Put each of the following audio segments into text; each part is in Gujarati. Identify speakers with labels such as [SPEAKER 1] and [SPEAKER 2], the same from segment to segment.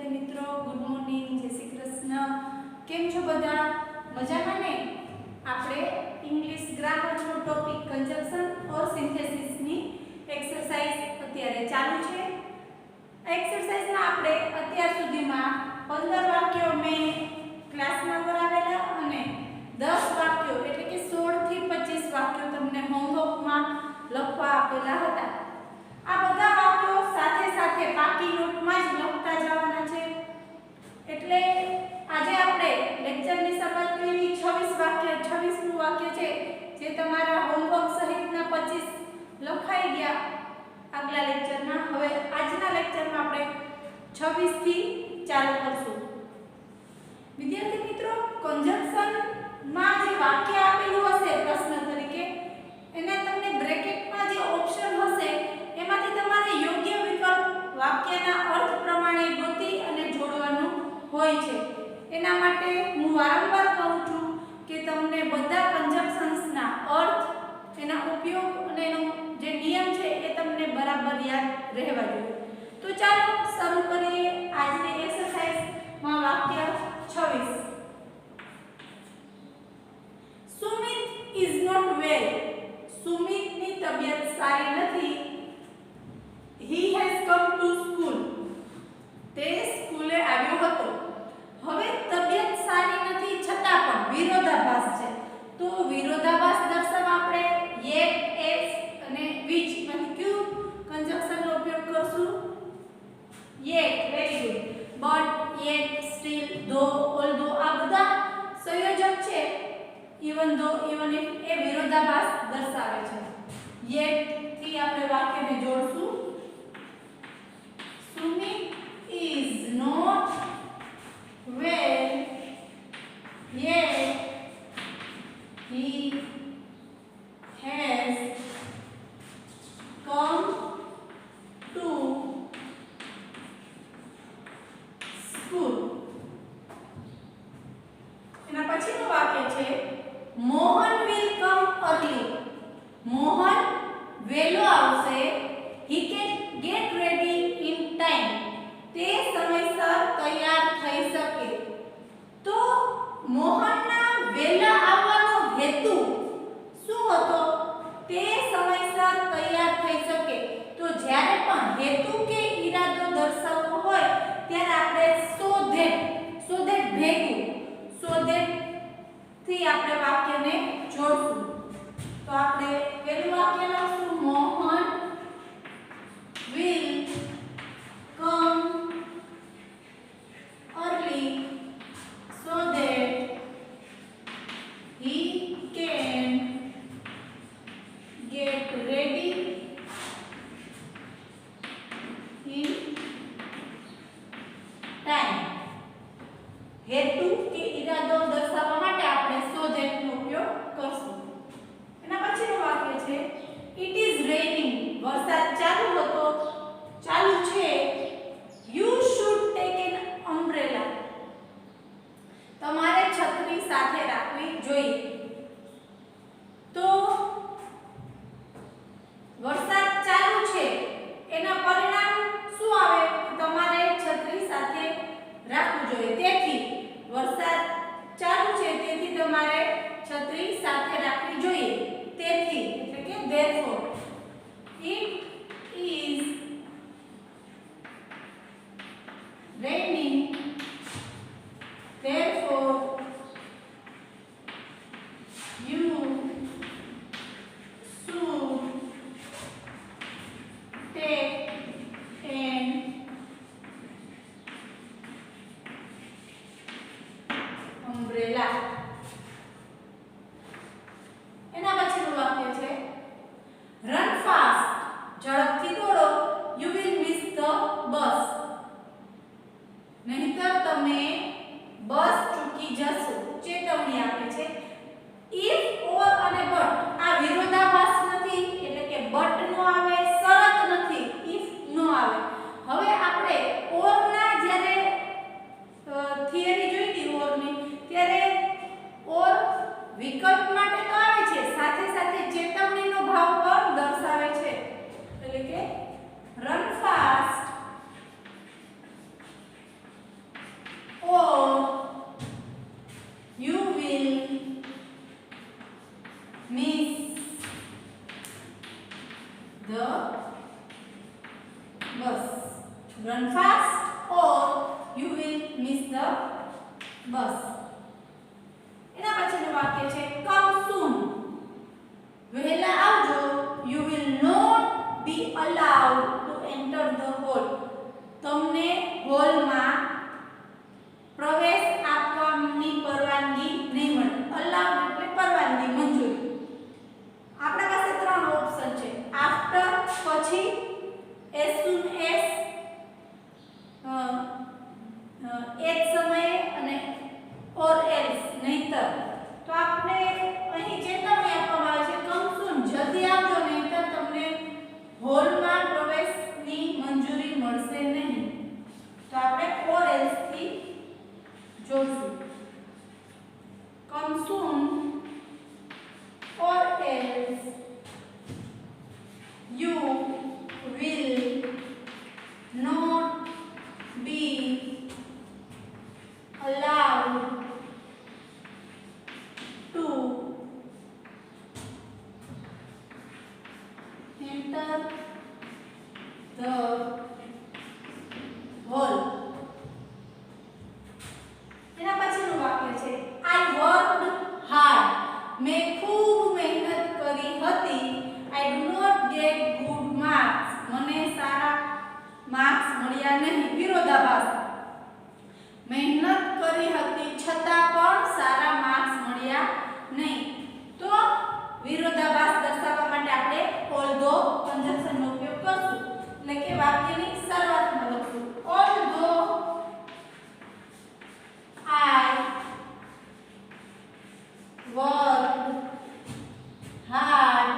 [SPEAKER 1] વિદ્યાર્થી મિત્રો, ગુડ મોર્નિંગ, જય શ્રી કૃષ્ણ. કેમ છો બધા? મજામાં ને? આપણે ઇંગ્લિશ ગ્રામરનો ટોપિક કન્જક્શન ઓર સિન્થેસિસ ની એક્સરસાઇઝ અત્યારે ચાલુ છે. એક્સરસાઇઝમાં આપણે અત્યાર સુધીમાં 15 વાક્યો મેં ક્લાસમાં કરાવેલા અને 10 વાક્યો એટલે કે 16 થી 25 વાક્યો તમને હોમવર્કમાં લખવા આપેલા હતા. આ બધા વાક્યો સાથે સાથે પાકી નોટમાં જ લખતા જવાના છે. એટલે આજે આપણે લેક્ચરની શરૂઆત કરી 26મું વાક્ય છે જે તમારા હોમવર્ક સહિતના 25 લખાઈ ગયા આગલા લેક્ચરમાં. હવે આજના લેક્ચરમાં આપણે 26 થી ચાલુ કરશું. વિદ્યાર્થી મિત્રો, કન્જક્શન માં જે વાક્ય આપેલું હશે પ્રશ્ન તરીકે એને તમને બ્રેકેટમાં જે ઓપ્શન હશે એમાંથી તમારે યોગ્ય વિકલ્પ વાક્યના અર્થ પ્રમાણે ગોતી અને જોડવાનું હોય છે. એના માટે હું વારંવાર કહું છું કે તમને બધા કન્જક્શન્સના અર્થ, એના ઉપયોગ અને એનો જે નિયમ છે એ તમને બરાબર યાદ રહેવા જોઈએ. તો ચાલો શરૂ કરીએ આજની એક્સરસાઇઝમાં. વાક્ય 26. Sumit is not well. સુમિતની તબિયત સારી નથી. He has come to school. તે સ્કૂલે આવ્યો હતો. હવે તબિયત સારી નથી છતાં પણ વિરોધાભાસ છે. તો વિરોધાભાસ દર્શાવવા આપણે yet, as અને which માંથી કયું કન્જક્શનનો ઉપયોગ કરશું? yet. Very good. but, yet, still, though, although આ બધા સંયોજક છે. even though, even if એ વિરોધાભાસ દર્શાવે છે. yet થી આપણે વાક્યને જોડશું. Sumit is not well, yet he has come to school. એના પછીનું વાક્ય છે Mohan will come early. Mohan વહેલો આવશે. he can get ready in time. તે સમયસર તૈયાર થઈ શકે. તો મોહનના વહેલા આવવાનો હેતુ શું હતો? તે સમયસર તૈયાર થઈ શકે. તો જ્યારે પણ હેતુ કે ઈરાદો દર્શાવવો હોય ત્યારે આપણે so that ભેગું so that થી આપણે વાક્યને જોડશું. તો આપણે પહેલું વાક્ય લખશું Mohan will come early so that he can get ready in time. હેતુ કે ઈરાદો દર્શાવવા માટે આપણે so that નો ઉપયોગ કરશું. એના પછીનું વાક્ય છે it is raining. વરસાદ ચાલુ છે. you should take an umbrella. તમારે છત્રી સાથે રાખવી જોઈએ. તો વરસાદ ચાલુ છે એના પરિણામ શું આવે? તમારે છત્રી સાથે રાખવું જોઈએ. તેથી વરસાદ ચાલુ છે તેથી તમારે છત્રી સાથે રાખવી જોઈએ. તેથી એટલે કે therefore it is raining, therefore you should take an umbrella. run fast or you will miss the bus. એના પછીનું વાક્ય છે come soon. વહેલા આવજો. You will not be allowed to enter the hall. તમને હોલમાં પ્રવેશ આપવાની પરવાનગી નહીં મળે. allowed એટલે પરવાનગી, મંજૂરી. આપણા પાસે ત્રણ ઓપ્શન છે. after પછી, as soon as એ જ સમયે અને or else નહીતર. તો આપણે અહીં ચેતવણી આપવામાં આવે છે come soon, જલ્દી આવજો નહીતર તમને હોલમાં પ્રવેશની મંજૂરી મળશે નહીં. તો આપણે or else થી જોડશું. come soon or else you will not be allowed to enter the hall. એના પછીનું વાક્ય છે I worked hard. મેં ખૂબ મહેનત કરી હતી. I do not get good marks. મને સારા માર્ક્સ મળ્યા નહીં. વિરોધાભાસ. મહેનત કરી હતી છતાં પણ સારા માર્ક્સ મળ્યા નહીં. તો વિરોધાભાસ દર્શાવવા માટે આપણે although કંજક્શનનો ઉપયોગ કરશું. એટલે કે વાક્યની શરૂઆતમાં લખશું although I worked hard.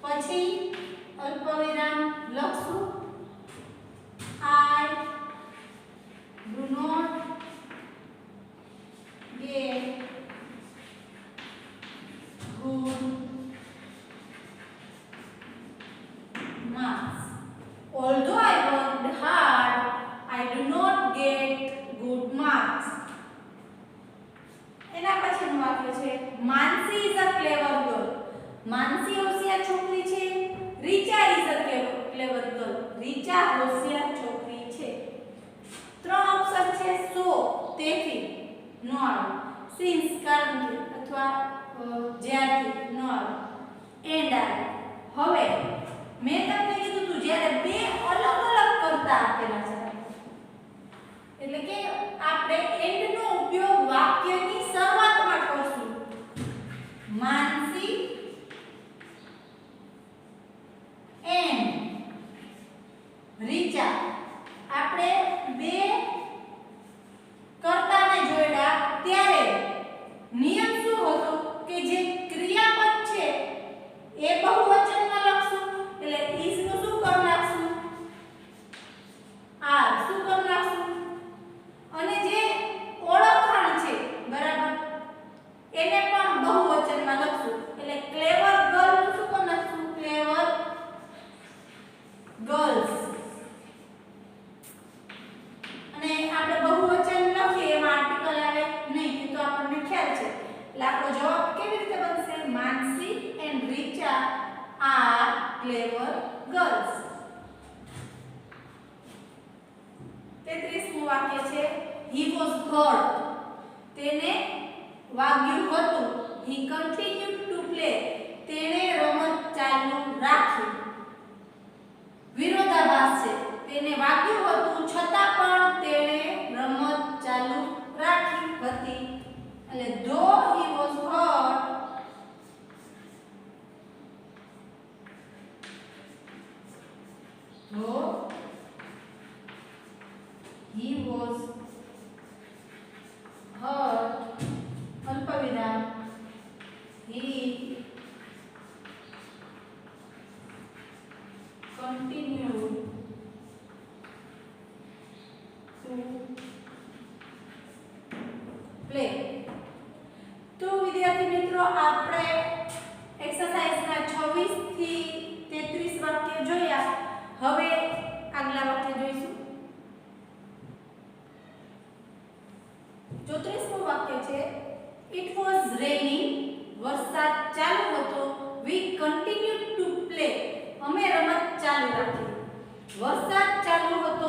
[SPEAKER 1] પછી અલ્પવિરામ લખશું I do not get good marks. Although I worked hard, I do not get good marks. એના પછીનું વાક્ય છે માનસી is a clever girl. માનસી હોશિયાર છોકરી છે. Richa is a clever girl. Richa હોશિયાર છોકરી છે. ત્રણ ઓપ્શન છે સો, તેથી નો આવે, સિન્સ કારણ કે અથવા જ્યારથી નો આવે, એન્ડ આવે. હવે મેં તમને કીધું હતું જ્યારે બે અલગ અલગ કરતા આપેલા છે એટલે કે આપણે એન્ડ નો ઉપયોગ વાક્યની શરૂઆતમાં કરશું. માનસી એન્ડ રીચા. આપણે બે કર્તાને જોડ્યા ત્યારે નિયમ શું હતો કે જે ક્રિયાપદ છે એ બહુવચનમાં લખશું. એટલે is નું શું કરી નાખશું? are શું કરી નાખશું? અને જે ઓળખાણ છે બરાબર એને પણ બહુવચનમાં લખશું. એટલે ક્લેવર ગર્લ નું શું કરી નાખશું? ક્લેવર ગર્લ્સ. અને આપણે બહુવચન લખીએ એમાં આર્ટિકલ આવે નહીં એ તો આપણને ખ્યાલ છે. એટલે આપણો જવાબ કેવી રીતે બનશે? Mansi and Richa are clever girls. 33મું વાક્ય છે he was hurt. તેને વાગ્યું હતું. he continued to play. તેને રમત ચાલુ રાખી. વિરોધાભાસ છે. તેને વાગ્યું હતું છતાં પણ તેણે રમત ચાલુ રાખી હતી. એટલે though he was hurt, though he was hurt, અલ્પવિરામ, he continued to play. તો વિદ્યાર્થી મિત્રો આપણે એક્સરસાઇઝના 26 થી 33 વાક્ય જોયા. હવે આગલા વાક્ય જોઈશું. 34મું વાક્ય છે It was raining. વરસાદ ચાલુ હતો. We continued to play. અમે રમત ચાલુ રાખી. વરસાદ ચાલુ હતો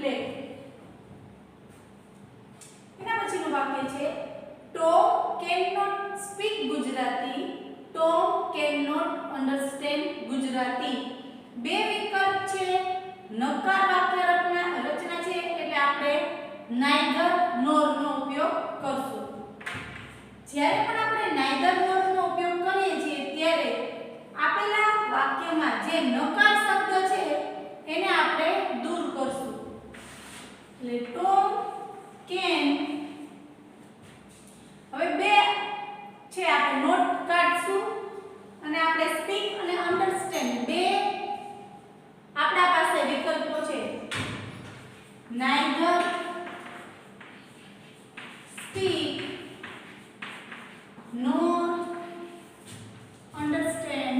[SPEAKER 1] પ્લેટ. એના પછીનું વાક્ય છે Tom cannot speak Gujarati. Tom cannot understand Gujarati. બે વિકલ્પ છે. નકાર વાક્ય રચના છે એટલે આપણે neither nor નો ઉપયોગ કરશું. જ્યારે પણ આપણે neither nor નો ઉપયોગ કરીએ છીએ ત્યારે આપેલા વાક્યમાં જે નકાર શબ્દ છે એને આપણે દૂર કરશું. એટલે Tom can, હવે બે છે આપણે નોટ કાઢશું અને આપણે સ્પીક અને અન્ડરસ્ટેન્ડ બે આપણા પાસે વિકલ્પો છે. neither speak nor understand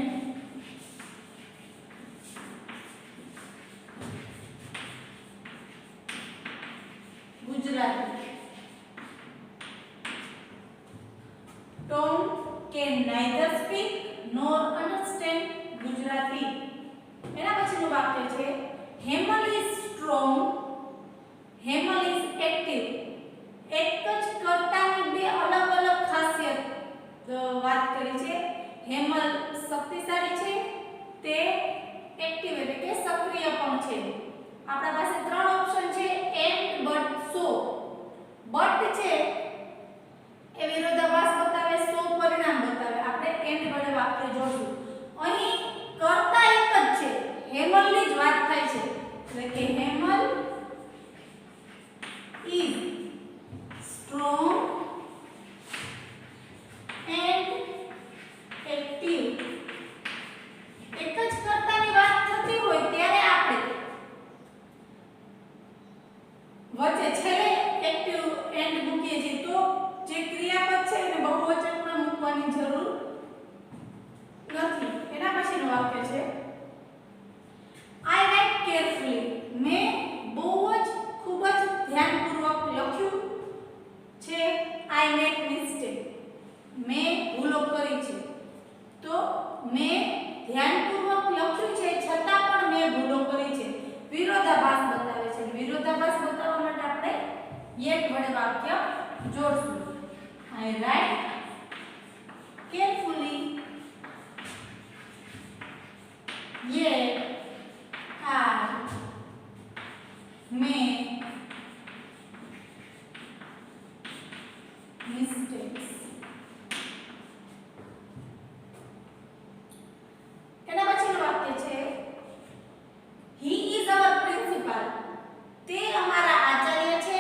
[SPEAKER 1] Gujarati. Tom can neither speak nor understand Gujarati. એના પછીનું વાક્ય છે Hemal is strong, Hemal is active. એક જ કર્તાની બે અલગ અલગ ખાસિયત વાત કરી છે. હેમલ શક્તિશાળી છે, તે એક્ટિવ એટલે કે સક્રિય પણ છે. આપણા પાસે ત્રણ ઓપ્શન છે એન્ડ બટ સો. બટ છે એ વિરોધાભાસ બતાવે, સો પરિણામ બતાવે. આપણે એન્ડ વડે વાક્ય જોડશું. અહીં કર્તા એક જ છે, હેમલની જ વાત થાય છે એટલે કે Hemal is strong and active. એક જ કર્તાની વાત થતી હોય ત્યારે આપણે વચ્ચે છેલ્લે એક્ટિવ એન્ડ મૂકીએ છીએ તો જે ક્રિયાપદ છે એને બહુવચનમાં મૂકવાની જરૂર નથી. એના પછીનું વાક્ય છે I write carefully. મેં બહુ જ ખૂબ જ ધ્યાનપૂર્વક લખ્યું છે. I make mistake. મેં ભૂલો કરી છે. તો મેં ધ્યાનપૂર્વક લખ્યું છે છતાં પણ મેં ભૂલો કરી છે. વિરોધાભાસ બતાવે છે. વિરોધાભાસ બતાવવા માટે આપણે yet વડે વાક્ય જોડશું. I write carefully yet I make mistakes. એના પછીનું વાક્ય છે He is our principal. તે અમારા આચાર્ય છે.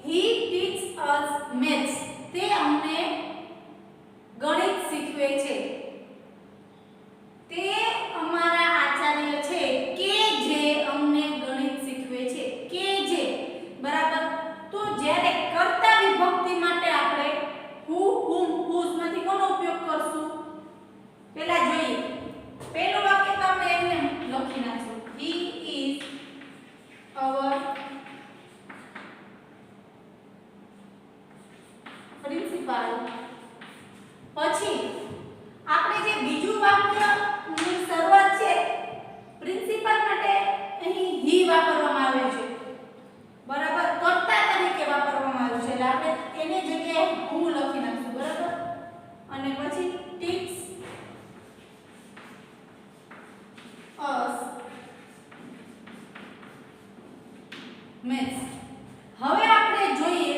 [SPEAKER 1] He teaches us maths. તે અમને ગણિત શીખવે છે. તે અમારા આચાર્ય છે કે જે અમને ગણિત શીખવે છે. કે જે બરાબર. તો જ્યારે કર્તા વિભક્તિ માટે આપણે who, whom, whose માંથી કોનો ઉપયોગ કરશું પહેલા જોઈએ. પહેલું વાક્ય તો આપણે એમને લખી નાખશું. He is our principal. પછી આપણે જે બીજું વાક્યની શરૂઆત છે પ્રિન્સિપાલ માટે અહીં he વાપરવામાં આવ્યું છે. બરાબર. કર્તા તરીકે વાપરવામાં આવ્યું છે એટલે આપણે એની જગ્યાએ હું લખી નાખશું. બરાબર. અને પછી teach us maths. હવે આપણે જોઈએ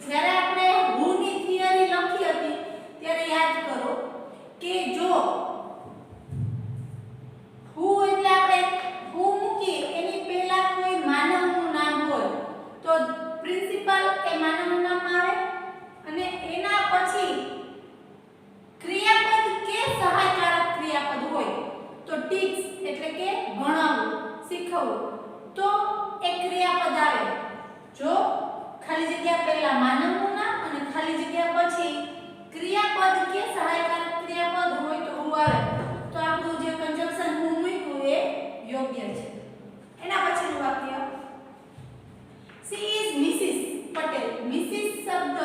[SPEAKER 1] જ્યારે આપણે who ની થિયરી લખી હતી ત્યારે યાદ કરો કે જો who એટલે આપણે who મૂકીએ એની પહેલા કોઈ માનવનું નામ હોય તો પ્રિન્સિપાલ એ માનવનું નામ આવે અને એના પછી ક્રિયાપદ કે સહાયકારક ક્રિયાપદ હોય તો ટીચ એટલે કે ભણાવવું, શીખવવું તો એક ક્રિયાપદ આવે. જો ખાલી જગ્યા પહેલા માનવનું નામ અને ખાલી જગ્યા પછી ક્રિયાપદ કે સહાયકારક ક્રિયાપદ હોય તો હું આવે તો આપણું જે કન્જક્શન હું મૂક્યું એ યોગ્ય છે. એના પછીનું વાક્ય She is Mrs. Patel. Mrs શબ્દ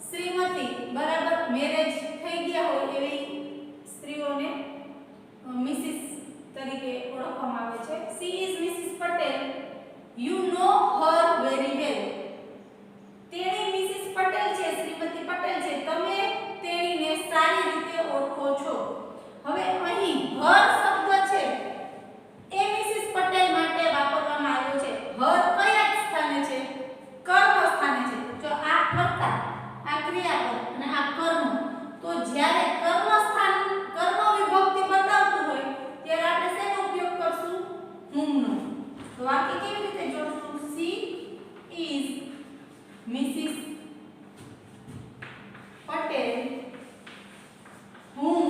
[SPEAKER 1] શ્રીમતી બરાબર મેરેજ થઈ ગયા હોય એવી સ્ત્રીઓને મિસિસ તરીકે ઓળખવામાં આવે છે. She is Mrs. Patel. You know તો વાક્ય કેવી રીતે જોડશું? She is Mrs. Patel whom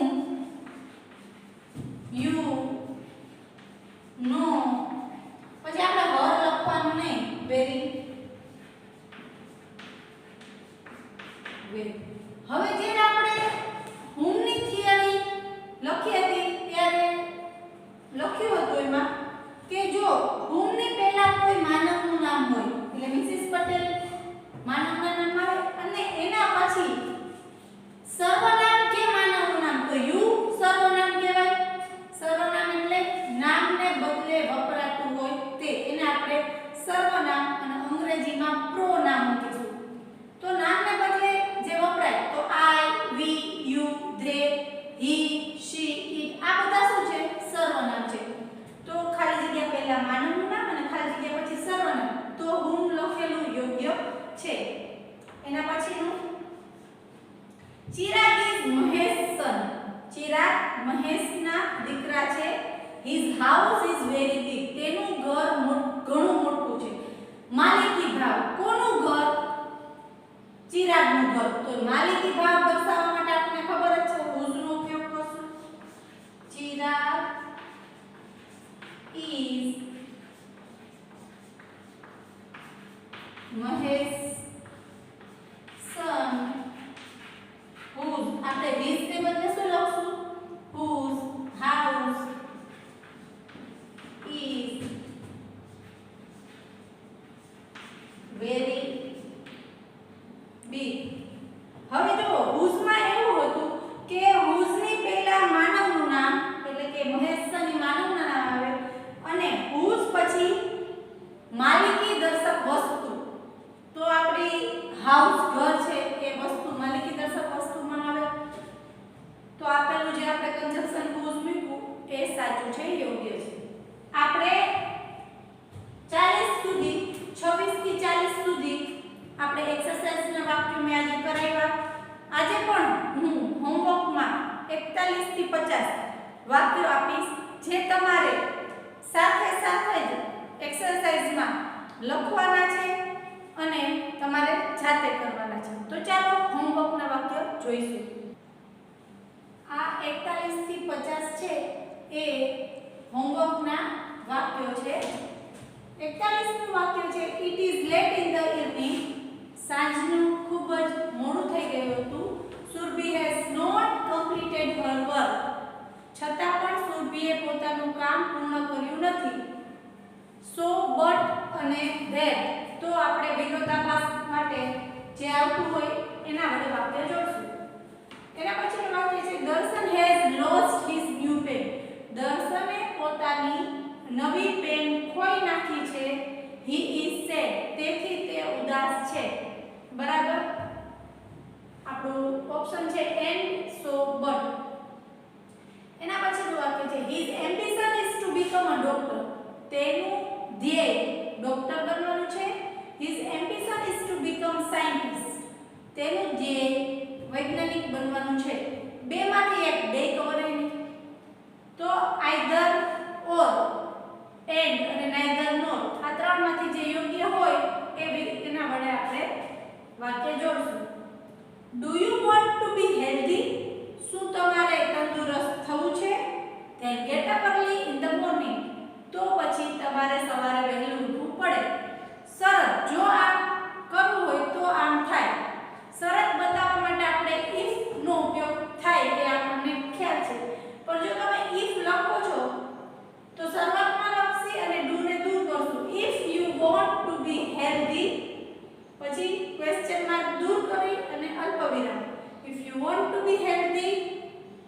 [SPEAKER 1] you know. પછી આપણે her લખવાનું નહીં, very હવે જ્યારે આપણે whom ની થિયરી લખી હતી ત્યારે લખ્યું હતું એમાં કે જો whom ની પહેલા કોઈ માનવનું નામ હોય એટલે મિસિસ પટેલ માનવના નામ આવે અને એના પછી સર્વનામ કે માનવનું નામ, તો યુ સર્વનામ કહેવાય. સર્વનામ એટલે નામને બદલે વપરાતું હોય તે, એને આપણે સર્વનામ અને અંગ્રેજીમાં પ્રોનાઉન કહીશું. તો નામને બદલે જે વપરાય તો I, we, you, they, he, she, it આ બધા શું છે? સર્વનામ છે. તો ખાલી જગ્યા પહેલા માનવનું નામ અને ખાલી જગ્યા પછી સર્વનામ, તો whom લખેલું યોગ્ય છે. એના પછીનું ચિરાગ ઇઝ મહેશ સન. ચિરાગ મહેશના દીકરા છે. his house is very big. તેનું ઘર ઘણું મોટું છે. માલિકી ભાવ, કોનું ઘર? ચિરાગનું ઘર. તો માલિકી ભાવ દર્શાવવા માટે આપણને ખબર જ છે whose નો ઉપયોગ કરશું. Chirag is Mahesh son whose, આપણે his ને બદલે શું લખશું? whose house is very big. હવે જો whose માં એવું હતું કે whose ની પહેલા માનવનું નામ એટલે કે મહેશ son ની માનવનું નામ આવે અને whose પછી માલિકી દર્શક વસ્તુ. તો આપણી હાઉસ ઘર છે એ વસ્તુ માલિકી દર્શક વસ્તુમાં આવે. તો આપેલું જે આપણે કન્જક્શન whose મૂક્યું એ સાચું છે, યોગ્ય છે. આપણે 40 સુધી 26 થી 40 સુધી આપણે એક્સરસાઇઝના વાક્યો મેં આજે કરાવ્યા. આજે પણ હું હોમવર્કમાં 41 થી 50 વાક્યો આપીશ જે તમારે સાથે સાથે જ એક્સરસાઇઝમાં લખવાના છે અને તમારે જાતે કરવાના છે. તો ચાલો હોમવર્કના વાક્યો જોઈશું. આ 41 થી 50 છે એ હોમવર્કના વાક્યો છે. 41 નું વાક્ય છે it is late in the evening. સાંજનું ખૂબ જ મોડું થઈ ગયું હતું. Surabhi has not completed her work. છતાં પણ સુરભીએ પોતાનું કામ પૂર્ણ કર્યું નથી. સો બટ અને ધેટ, તો આપણે વિરોધાભાસ માટે જે આવતું હોય એના વડે વાક્ય જોડશું. એના પછીનું વાક્ય છે Darshan has lost his new pen. દર્શને પોતાની નવી પેન ખોઈ નાખી છે. હી ઇઝ સેડ, તેથી તે ઉદાસ છે. બરાબર. આપણું ઓપ્શન છે એન્ડ સો બટ. એના પછીનું વાક્ય છે his ambition is to become a doctor. તેનું ધ્યેય ડોક્ટર બનવાનું છે. His ambition is to become scientist. તેનું ધ્યેય વૈજ્ઞાનિક બનવાનું છે. બેમાંથી એક, બે ખબર નહીં. તો આઈધર ઓર, એન્ડ અને નાઈધર નોર આ ત્રણમાંથી જે યોગ્ય હોય એના વડે આપણે વાક્ય જોડશું. Do you want to be healthy. શું તમારે તંદુરસ્ત થવું છે? Then get up early in the morning. તો પછી તમારે સવારે વહેલું ઉઠવું પડે. શરત, જો આમ કરવું હોય તો આમ થાય. શરત બતાવવા માટે આપણે if નો ઉપયોગ થાય એ આપણને ખ્યાલ છે. પણ જો તમે if લખો છો તો શરૂઆતમાં લખશી અને do ને દૂર કરશું. if you want to be healthy, પછી ક્વેશ્ચન માર્ક દૂર કરી અને અલ્પવિરામ. if you want to be healthy,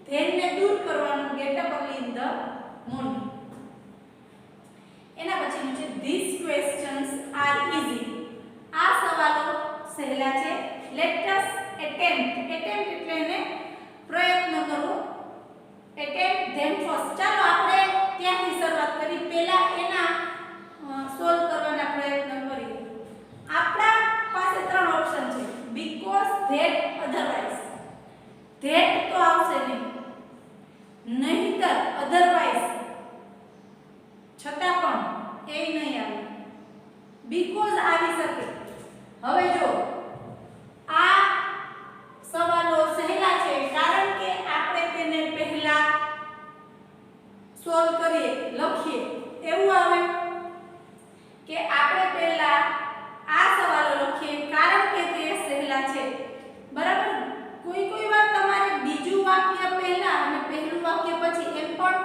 [SPEAKER 1] then ને દૂર કરવાનું, get up early in the morning. એના પછીનું છે these questions are easy. આ સવાલો સહેલા છે. let us attempt. attempt એટલે એને પ્રયત્ન કરવો. attempt them first. ચાલો આપણે ત્યાંથી શરૂઆત કરી. પહેલા એના સોલ્વ કરવાના પ્રયત્ન કરીએ. આપણા પાસે ત્રણ ઓપ્શન છે because, that, otherwise. that તો આવશે નહીં, નહીંતર, otherwise છતાં પણ, એ નહીં આવે, બીકોઝ આવી શકે. હવે જો આ સવાલો સહેલા છે કારણ કે આપણે તેને પહેલા સોલ્વ કરીએ, લખીએ. એવું આવે કે આપણે પહેલા આ સવાલો લખીએ કારણ કે તે સહેલા છે. બરાબર. કોઈ વાર તમારે બીજું વાક્ય પહેલા અને પહેલું વાક્ય પછી એમ પણ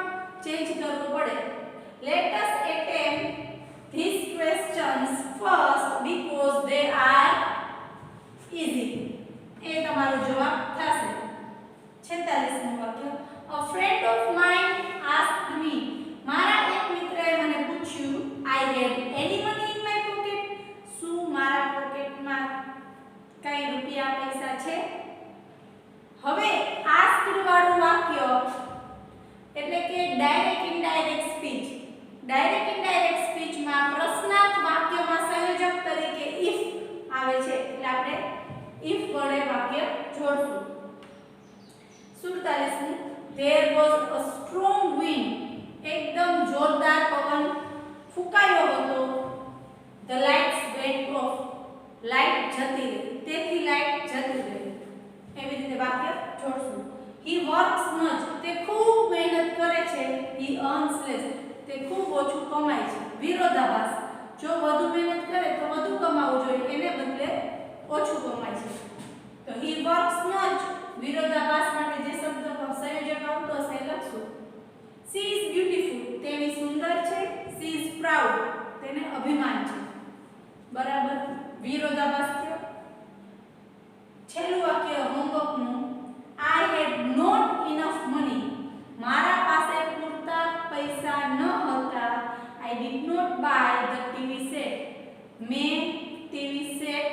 [SPEAKER 1] ચેન્જ કરવું પડે. Let us attempt these questions first because they are easy. એ તમારો જવાબ થશે. 46મું વાક્ય. A friend of mine asked me. મારા એક મિત્રએ મને પૂછ્યું, I had any money in my pocket? શું મારા પોકેટમાં કઈ રૂપિયા પૈસા છે? હવે આસ્ક્ડ વાળું વાક્ય એટલે કે direct indirect speech. Direct indirect સ્પીચમાં પ્રશ્નાર્થ વાક્યમાં સંયોજક તરીકે if આવે છે એટલે આપણે if વડે વાક્ય જોડશું. 47 There was a strong wind. એકદમ જોરદાર પવન ફૂંકાયો હતો. The lights went off. Light જતી રહી. તેથી લાઈટ જતી રહી. એવી રીતે વાક્ય જોડશું. He works much. તે ખૂબ મહેનત કરે છે. He earns less. તે ખૂબ ઓછું કમાય છે. વિરોધાભાસ. જો વધુ મહેનત કરે તો વધુ કમાવું જોઈએ, એને બદલે ઓછું કમાય છે. તો he works much વિરોધાભાસ માટે જે શબ્દ સંયોજક આવતો હશે એ લખશું. She is beautiful. તેની સુંદર છે. She is proud. તેને અભિમાન છે. બરાબર. વિરોધાભાસ થયો. છેલ્લું વાક્ય હોમવર્કનું. I had not enough money. મારા પાસે પૂરતા પૈસા ન હતા. I did not buy the TV set. મેં ટીવી સેટ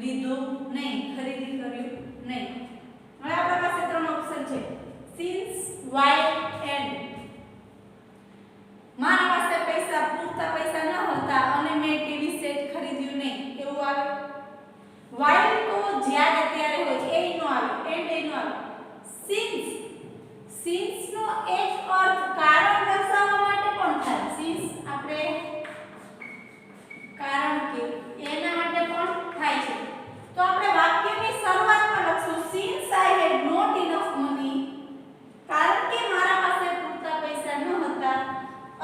[SPEAKER 1] લીધું નહીં, ખરીદી કર્યું નહીં. હવે આપણા પાસે ત્રણ ઓપ્શન છે. since, while and. મારા પાસે પૂરતા પૈસા ન હતા અને મેં ટીવી સેટ ખરીદ્યું નહીં એવું આવે. while તો જ્યારે ત્યારે હોય, એ નો આવે, and એ નો આવે. since નો એક અર્થ કારણ દર્શાવવા માટે પણ થાય. since આપણે કારણ કે એના માટે પણ થાય છે. તો આપણે વાક્યની શરૂઆતમાં લખશું since I had not enough money. કારણ કે મારા પાસે પૂરતા પૈસા ન હતા.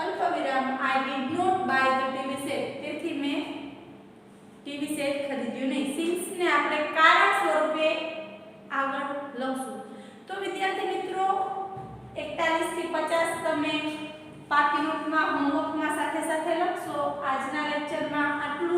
[SPEAKER 1] અલ્પવિરામ I did not buy the TV set. તેથી મેં ટીવી સેટ ખરીદ્યું નહીં. since ને આપણે કારણ સ્વરૂપે આગળ લખશું. તો વિદ્યાર્થી મિત્રો 41 થી 50 તમે પાકી નોટમાં હોમવર્કમાં સાથે સાથે લખશો. આજના લેક્ચરમાં આટલું